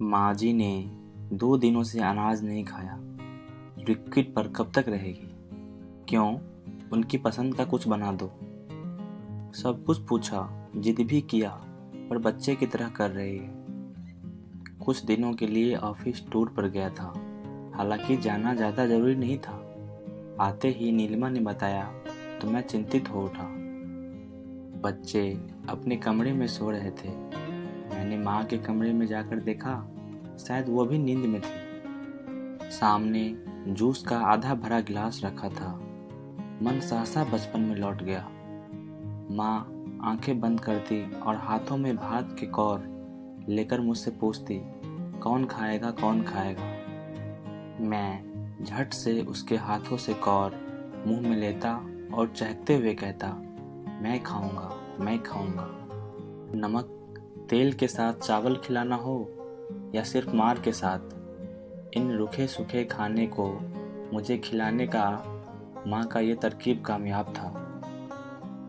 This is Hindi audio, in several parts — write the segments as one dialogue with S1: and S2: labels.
S1: माँ जी ने 2 दिनों से अनाज नहीं खाया। लिक्विड पर कब तक रहेगी? क्यों? उनकी पसंद का कुछ बना दो। सब कुछ पूछा, जिद भी किया, पर बच्चे की तरह कर रही है। कुछ दिनों के लिए ऑफिस टूर पर गया था। हालांकि जाना ज़्यादा ज़रूरी नहीं था। आते ही नीलिमा ने बताया तो मैं चिंतित हो उठा। बच्चे अपने कमरे में सो रहे थे। मैंने माँ के कमरे में जाकर देखा, शायद वो भी नींद में थी। सामने जूस का आधा भरा गिलास रखा था। मन सहसा बचपन में लौट गया। माँ आंखें बंद करती और हाथों में भात के कौर लेकर मुझसे पूछती, कौन खाएगा कौन खाएगा। मैं झट से उसके हाथों से कौर मुंह में लेता और चहकते हुए कहता, मैं खाऊंगा मैं खाऊंगा। नमक तेल के साथ चावल खिलाना हो या सिर्फ मार के साथ, इन रूखे सूखे खाने को मुझे खिलाने का माँ का ये तरकीब कामयाब था।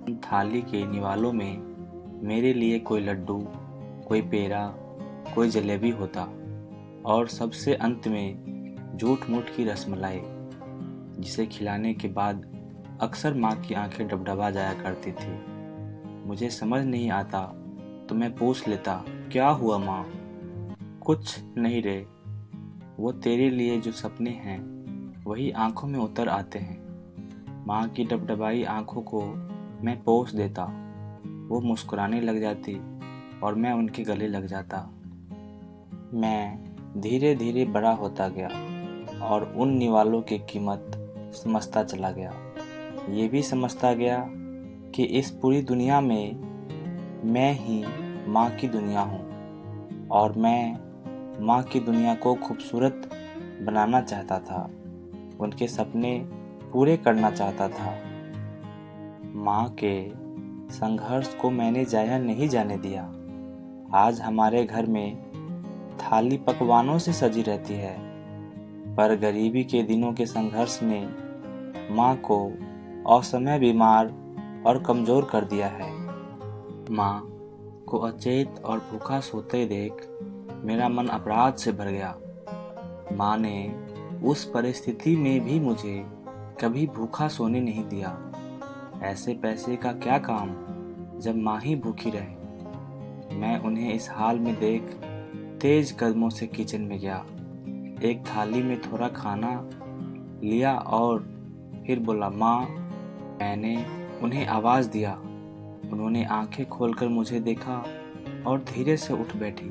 S1: उन थाली के निवालों में मेरे लिए कोई लड्डू, कोई पेड़ा, कोई जलेबी होता और सबसे अंत में झूठ मूठ की रसमलाई, जिसे खिलाने के बाद अक्सर माँ की आंखें डबडबा जाया करती थी। मुझे समझ नहीं आता तो मैं पूछ लेता, क्या हुआ माँ? कुछ नहीं रे, वो तेरे लिए जो सपने हैं वही आंखों में उतर आते हैं। माँ की डबडबाई आंखों को मैं पोंछ देता। वो मुस्कुराने लग जाती और मैं उनके गले लग जाता। मैं धीरे धीरे बड़ा होता गया और उन निवालों की कीमत समझता चला गया। ये भी समझता गया कि इस पूरी दुनिया में मैं ही माँ की दुनिया हूँ और मैं माँ की दुनिया को खूबसूरत बनाना चाहता था, उनके सपने पूरे करना चाहता था। माँ के संघर्ष को मैंने जाया नहीं जाने दिया। आज हमारे घर में थाली पकवानों से सजी रहती है, पर गरीबी के दिनों के संघर्ष ने माँ को असमय बीमार और कमज़ोर कर दिया है। माँ को अचेत और भूखा सोते देख मेरा मन अपराध से भर गया। माँ ने उस परिस्थिति में भी मुझे कभी भूखा सोने नहीं दिया। ऐसे पैसे का क्या काम जब माँ ही भूखी रहे। मैं उन्हें इस हाल में देख तेज कदमों से किचन में गया। एक थाली में थोड़ा खाना लिया और फिर बोला, माँ। मैंने उन्हें आवाज़ दिया। उन्होंने आंखें खोलकर मुझे देखा और धीरे से उठ बैठी।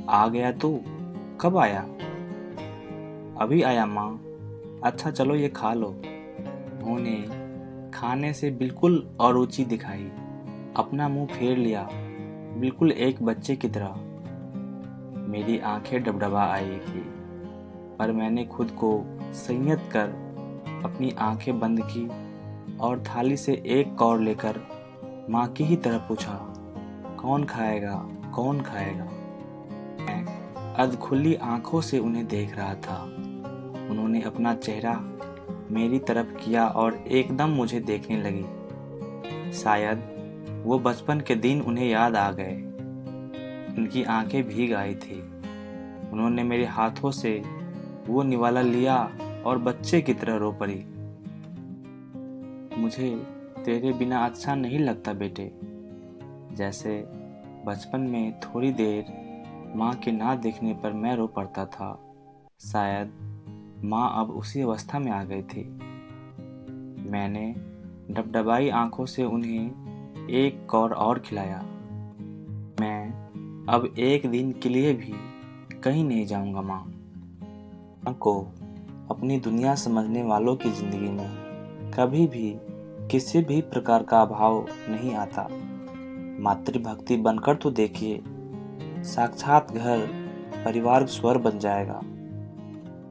S1: आ गया तू? कब आया? अभी आया माँ। अच्छा चलो ये खा लो। उन्होंने खाने से बिल्कुल अरुचि दिखाई, अपना मुंह फेर लिया, बिल्कुल एक बच्चे की तरह। मेरी आंखें डबडबा आई थी, पर मैंने खुद को संयत कर अपनी आंखें बंद की और थाली से एक कौर लेकर माँ की ही तरह पूछा, कौन खाएगा कौन खाएगा। मैं अधखुली आंखों से उन्हें देख रहा था। उन्होंने अपना चेहरा मेरी तरफ किया और एकदम मुझे देखने लगी। शायद वो बचपन के दिन उन्हें याद आ गए। उनकी आंखें भीग आई थी। उन्होंने मेरे हाथों से वो निवाला लिया और बच्चे की तरह रो पड़ी। मुझे तेरे बिना अच्छा नहीं लगता बेटे। जैसे बचपन में थोड़ी देर माँ के ना देखने पर मैं रो पड़ता था, शायद माँ अब उसी अवस्था में आ गई थी। मैंने डबडबाई आंखों से उन्हें एक कौर और खिलाया। मैं अब एक दिन के लिए भी कहीं नहीं जाऊंगा माँ। माँ को अपनी दुनिया समझने वालों की जिंदगी में कभी भी किसी भी प्रकार का अभाव नहीं आता। मातृभक्ति बनकर तो देखिए, साक्षात घर परिवार स्वर बन जाएगा।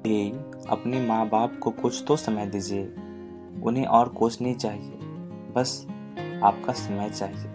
S1: भी अपने माँ बाप को कुछ तो समय दीजिए। उन्हें और कुछ नहीं चाहिए, बस आपका समय चाहिए।